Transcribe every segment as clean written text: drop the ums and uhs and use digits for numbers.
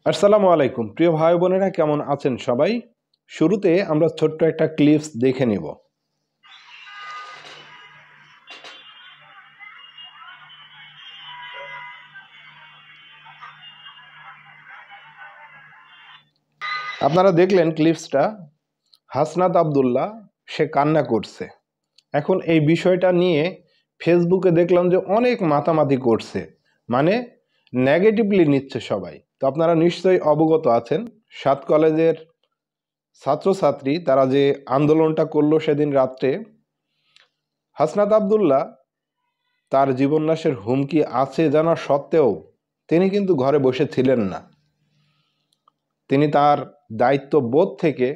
আসসালামু আলাইকুম প্রিয় ভাই বোনেরা, কেমন আছেন সবাই? শুরুতে আমরা ছোট্ট একটা ক্লিপস দেখে নিব। আপনারা দেখলেন ক্লিপসটা, হাসনাত আব্দুল্লাহ সে কান্না করছে। এখন এই বিষয়টা নিয়ে ফেসবুকে দেখলাম যে অনেক মাতামাতি করছে, মানে নেগেটিভলি নিচ্ছে সবাই। তো আপনারা নিশ্চয়ই অবগত আছেন, 7 কলেজের ছাত্রছাত্রী তারা যে আন্দোলনটা করলো সেদিন রাত্রে, হাসনাত আব্দুল্লাহ তার জীবননাশের হুমকি আছে জানা সত্ত্বেও তিনি কিন্তু ঘরে বসে ছিলেন না। তিনি তার দায়িত্ববোধ থেকে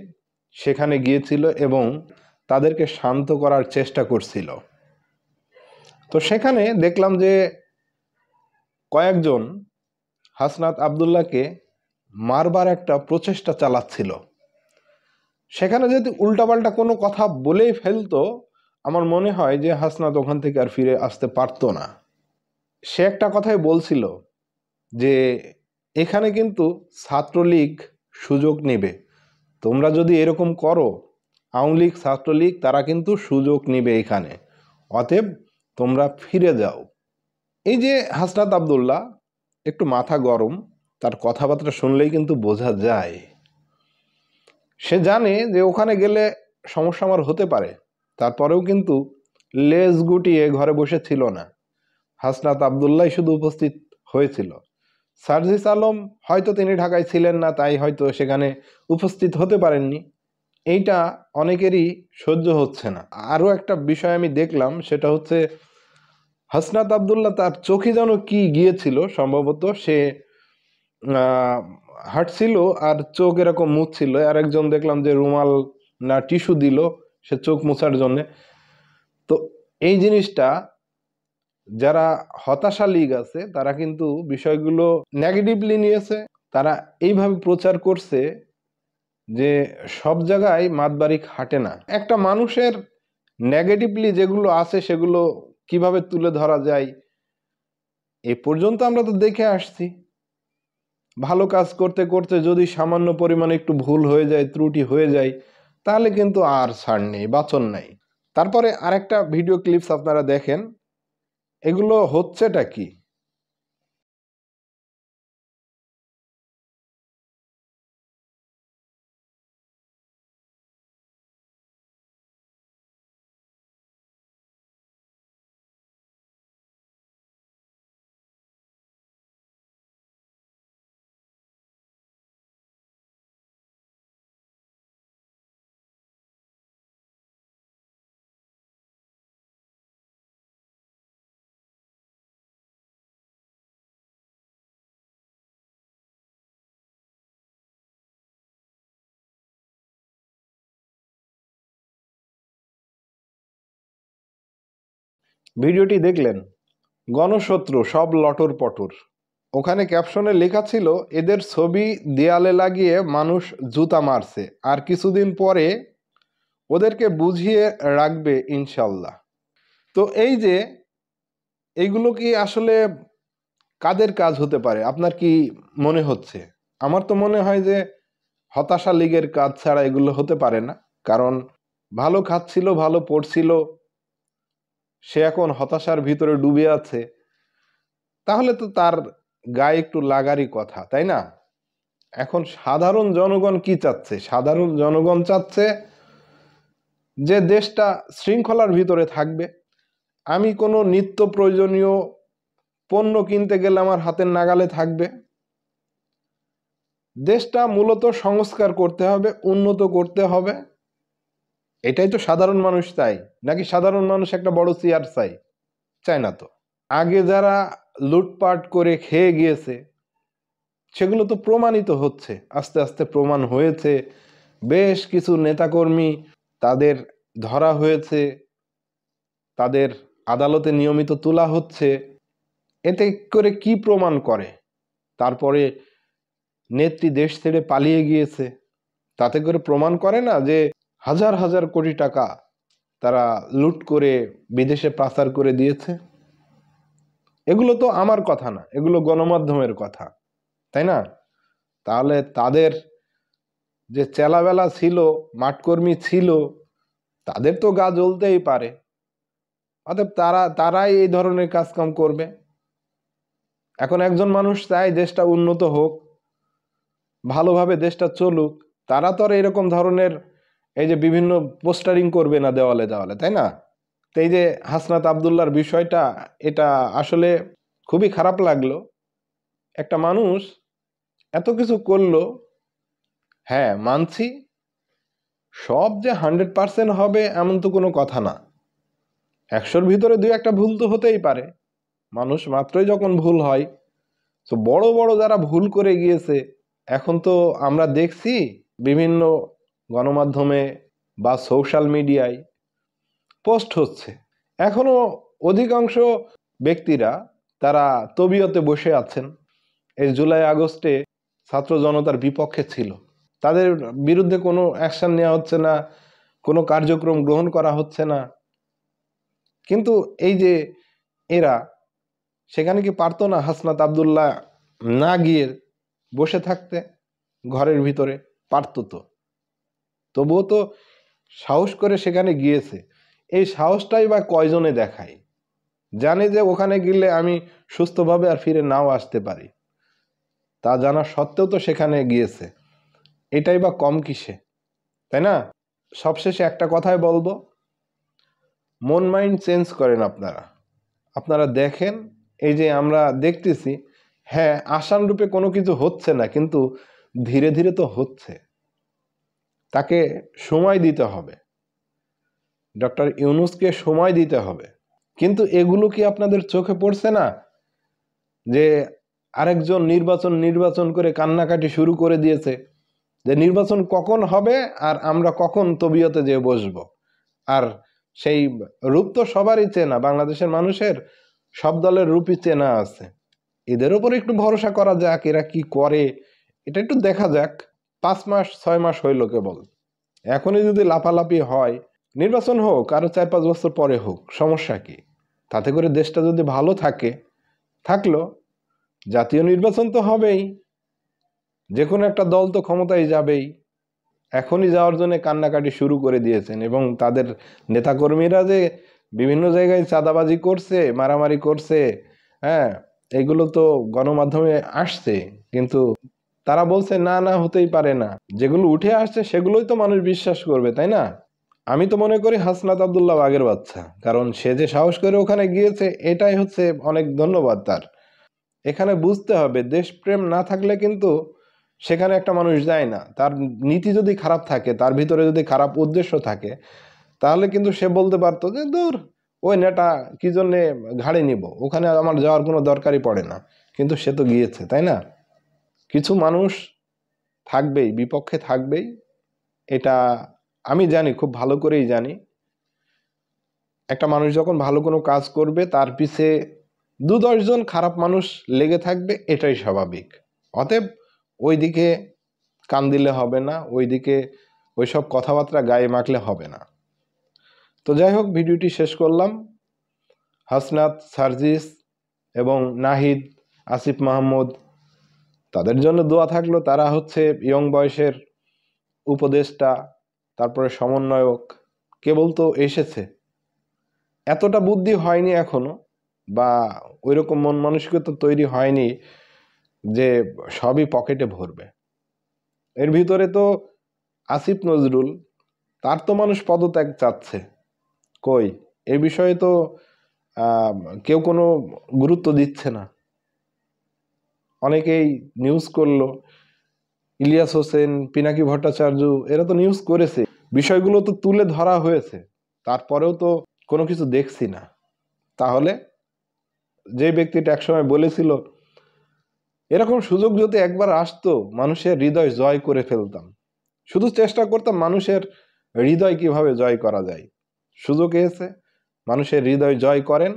সেখানে গিয়েছিল এবং তাদেরকে শান্ত করার চেষ্টা করছিল। তো সেখানে দেখলাম যে কয়েকজন হাসনাত আব্দুল্লাহকে মারবার একটা প্রচেষ্টা চালাচ্ছিল। সেখানে যদি উল্টাপাল্টা কোনো কথা বলেই ফেলতো, আমার মনে হয় যে হাসনাত ওখান থেকে আর ফিরে আসতে পারতো না। সে একটা কথাই বলছিল যে এখানে কিন্তু ছাত্রলীগ সুযোগ নেবে, তোমরা যদি এরকম করো, আওয়ামী লীগ ছাত্রলীগ তারা কিন্তু সুযোগ নেবে এখানে, অতএব তোমরা ফিরে যাও। এই যে হাসনাত আব্দুল্লাহ একটু মাথা গরম, তার কথাবার্তা শুনলেই কিন্তু বোঝা যায় সে জানে যে ওখানে গেলে সমস্যা আমার হতে পারে। তারপরেও কিন্তু লেজ গুটিয়ে ঘরে বসে ছিল না, হাসনাত আব্দুল্লাহ শুধু উপস্থিত হয়েছিল। সার্জিস আলম হয়তো তিনি ঢাকায় ছিলেন না, তাই হয়তো সেখানে উপস্থিত হতে পারেননি। এইটা অনেকেরই সহ্য হচ্ছে না। আরও একটা বিষয় আমি দেখলাম, সেটা হচ্ছে হাসনাত আব্দুল্লাহ তার চোখে যেন কি গিয়েছিল, সম্ভবত সে হাঁটছিল আর চোখ এরকম মুছছিল, আর একজন দেখলাম যে রুমাল না টিস্যু দিল সে চোখ মোছার জন্যে। তো এই জিনিসটা, যারা হতাশা লীগ আছে তারা কিন্তু বিষয়গুলো নেগেটিভলি নিয়েছে। তারা এইভাবে প্রচার করছে যে সব জায়গায় মাতবাড়ি খাটে না। একটা মানুষের নেগেটিভলি যেগুলো আছে সেগুলো কিভাবে তুলে ধরা যায় এ পর্যন্ত আমরা তো দেখে আসছি। ভালো কাজ করতে করতে যদি সামান্য পরিমাণে একটু ভুল হয়ে যায়, ত্রুটি হয়ে যায়, তাহলে কিন্তু আর ছাড় নেই, বাঁচন নাই। তারপরে আরেকটা ভিডিও ক্লিপস আপনারা দেখেন, এগুলো হচ্ছেটা কি। ভিডিওটি দেখলেন, গণশত্রু সব লটর পটর। ওখানে ক্যাপশনে লেখা ছিল, এদের ছবি দেয়ালে লাগিয়ে মানুষ জুতা মারছে, আর কিছুদিন পরে ওদেরকে বুঝিয়ে রাখবে ইনশাল্লাহ। তো এই যে এইগুলো কি আসলে কাদের কাজ হতে পারে আপনার কি মনে হচ্ছে? আমার তো মনে হয় যে হতাশা লীগের কাজ ছাড়া এগুলো হতে পারে না। কারণ ভালো খাচ্ছিল, ভালো পড়ছিল, সে এখন হতাশার ভিতরে ডুবে আছে, তাহলে তো তার গায়ে একটু লাগারই কথা, তাই না? এখন সাধারণ জনগণ কি চাচ্ছে? সাধারণ জনগণ চাচ্ছে যে দেশটা শৃঙ্খলার ভিতরে থাকবে। আমি কোনো নিত্য প্রয়োজনীয় পণ্য কিনতে গেলে আমার হাতের নাগালে থাকবে। দেশটা মূলত সংস্কার করতে হবে, উন্নত করতে হবে। এটাই তো সাধারণ মানুষ চাই, নাকি সাধারণ মানুষ একটা বড় চেয়ার চাই? চায় না তো। আগে যারা লুটপাট করে খেয়ে গিয়েছে সেগুলো তো প্রমাণিত হচ্ছে, আস্তে আস্তে প্রমাণ হয়েছে। বেশ কিছু নেতাকর্মী তাদের ধরা হয়েছে, তাদের আদালতে নিয়মিত তোলা হচ্ছে। এতে করে কি প্রমাণ করে? তারপরে নেত্রী দেশ ছেড়ে পালিয়ে গিয়েছে, তাতে করে প্রমাণ করে না যে হাজার হাজার কোটি টাকা তারা লুট করে বিদেশে পাচার করে দিয়েছে? এগুলো তো আমার কথা না, এগুলো গণমাধ্যমের কথা, তাই না? তাহলে তাদের যে চেলাবেলা ছিল, মাঠকর্মী ছিল, তাদের তো গা জ্বলতেই পারে। অতএব তারাই এই ধরনের কাজকাম করবে। এখন একজন মানুষ চায় দেশটা উন্নত হোক, ভালোভাবে দেশটা চলুক, তারা তো আর এরকম ধরনের এই যে বিভিন্ন পোস্টারিং করবে না দেওয়ালে দেওয়ালে, তাই না? তো এই যে হাসনাত আবদুল্লাহর বিষয়টা, এটা আসলে খুবই খারাপ লাগলো। একটা মানুষ এত কিছু করলো, হ্যাঁ মানছি, সব যে 100% হবে এমন তো কোনো কথা না। 100-র ভিতরে 2-1টা ভুল তো হতেই পারে, মানুষ মাত্রই যখন ভুল হয়। তো বড় বড় যারা ভুল করে গিয়েছে, এখন তো আমরা দেখছি বিভিন্ন গণমাধ্যমে বা সোশ্যাল মিডিয়ায় পোস্ট হচ্ছে। এখনো অধিকাংশ ব্যক্তিরা তারা তবিয়তে বসে আছেন, এই জুলাই আগস্টে ছাত্র জনতার বিপক্ষে ছিল, তাদের বিরুদ্ধে কোনো অ্যাকশন নেওয়া হচ্ছে না, কোনো কার্যক্রম গ্রহণ করা হচ্ছে না। কিন্তু এই যে এরা, সেখানে কি পারতো না হাসনাত আবদুল্লাহ না গিয়ে বসে থাকতে ঘরের ভিতরে? পারতো তো, তবুও তো সাহস করে সেখানে গিয়েছে। এই সাহসটাই বা কয়জনে দেখায়? জানে যে ওখানে গেলে আমি সুস্থভাবে আর ফিরে নাও আসতে পারি, তা জানা সত্ত্বেও তো সেখানে গিয়েছে। এটাই বা কম কিসে, তাই না? সবশেষে একটা কথাই বলবো, মন মাইন্ড চেঞ্জ করেন আপনারা। আপনারা দেখেন, এই যে আমরা দেখতেছি, হ্যাঁ আশানুরূপে কোনো কিছু হচ্ছে না, কিন্তু ধীরে ধীরে তো হচ্ছে। তাকে সময় দিতে হবে, ডক্টর ইউনূসকে সময় দিতে হবে। কিন্তু এগুলো কি আপনাদের চোখে পড়ছে না যে আরেকজন নির্বাচন করে কান্নাকাটি শুরু করে দিয়েছে যে নির্বাচন কখন হবে আর আমরা কখন তবিয়তে যেয়ে বসবো? আর সেই রূপ তো সবারই চেনা, বাংলাদেশের মানুষের সব দলের রূপই চেনা আছে। এদের উপর একটু ভরসা করা যাক, এরা কি করে এটা একটু দেখা যাক। 5 মাস 6 মাস হইল কেবল, এখনই যদি লাফালাফি হয়, নির্বাচন হোক আরো 4-5 বছর পরে হোক, সমস্যা কি? তাতে করে দেশটা যদি ভালো থাকে, থাকলো, জাতীয় নির্বাচন তো হবেই, যে কোনো একটা দল তো ক্ষমতায় যাবেই। এখনই যাওয়ার জন্য কান্নাকাটি শুরু করে দিয়েছেন, এবং তাদের নেতাকর্মীরা যে বিভিন্ন জায়গায় চাঁদাবাজি করছে, মারামারি করছে, হ্যাঁ এগুলো তো গণমাধ্যমে আসছে, কিন্তু তারা বলছে না না হতেই পারে না। যেগুলো উঠে আসছে সেগুলোই তো মানুষ বিশ্বাস করবে, তাই না? আমি তো মনে করি হাসনাত আবদুল্লাহ বাগের বাচ্চা, কারণ সে যে সাহস করে ওখানে গিয়েছে, এটাই হচ্ছে অনেক ধন্যবাদ তার। এখানে বুঝতে হবে, দেশপ্রেম না থাকলে কিন্তু সেখানে একটা মানুষ যায় না। তার নীতি যদি খারাপ থাকে, তার ভিতরে যদি খারাপ উদ্দেশ্য থাকে, তাহলে কিন্তু সে বলতে পারতো যে দূর, ওই নেতা কি জন্যে ঘাড়ে নিব, ওখানে আমার যাওয়ার কোনো দরকারই পড়ে না। কিন্তু সে তো গিয়েছে, তাই না? কিছু মানুষ থাকবেই, বিপক্ষে থাকবেই, এটা আমি জানি, খুব ভালো করেই জানি। একটা মানুষ যখন ভালো কোনো কাজ করবে, তার পিছে 2-10 জন খারাপ মানুষ লেগে থাকবে, এটাই স্বাভাবিক। অতএব ওইদিকে কান দিলে হবে না, ওইদিকে ওইসব কথাবার্তা গায়ে মাখলে হবে না। তো যাই হোক, ভিডিওটি শেষ করলাম। হাসনাত, সার্জিস এবং নাহিদ, আসিফ মাহমুদ, তাদের জন্য দোয়া থাকলো। তারা হচ্ছে ইয়ং বয়সের উপদেষ্টা, তারপরে সমন্বয়ক, কেবল তো এসেছে, এতটা বুদ্ধি হয়নি এখনো, বা ওইরকম মন মানসিকতা তৈরি হয়নি যে সবই পকেটে ভরবে। এর ভিতরে তো আসিফ নজরুল, তার তো মানুষ পদত্যাগ চাচ্ছে, কই এ বিষয়ে তো আহ, কেউ কোনো গুরুত্ব দিচ্ছে না। অনেকেই নিউজ করলো, ইলিয়াস হোসেন, পিনাকি ভট্টাচার্য, এরা তো নিউজ করেছে, বিষয়গুলো তো তুলে ধরা হয়েছে, তারপরেও তো কোনো কিছু দেখছি না। তাহলে যে ব্যক্তিটা একসময় বলেছিল এরকম সুযোগ যদি একবার আসতো, মানুষের হৃদয় জয় করে ফেলতাম, শুধু চেষ্টা করতাম মানুষের হৃদয় কিভাবে জয় করা যায়। সুযোগ এসে মানুষের হৃদয় জয় করেন।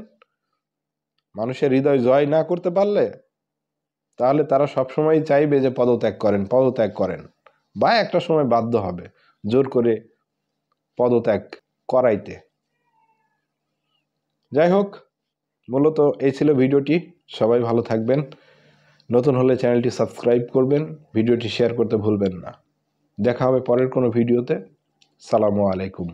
মানুষের হৃদয় জয় না করতে পারলে তাহলে তারা সবসময় চাইবে যে পদত্যাগ করেন, পদত্যাগ করেন, বা একটা সময় বাধ্য হবে জোর করে পদত্যাগ করাইতে। যাই হোক, মূলত এই ছিল ভিডিওটি। সবাই ভালো থাকবেন, নতুন হলে চ্যানেলটি সাবস্ক্রাইব করবেন, ভিডিওটি শেয়ার করতে ভুলবেন না। দেখা হবে পরের কোনো ভিডিওতে। সালামু আলাইকুম।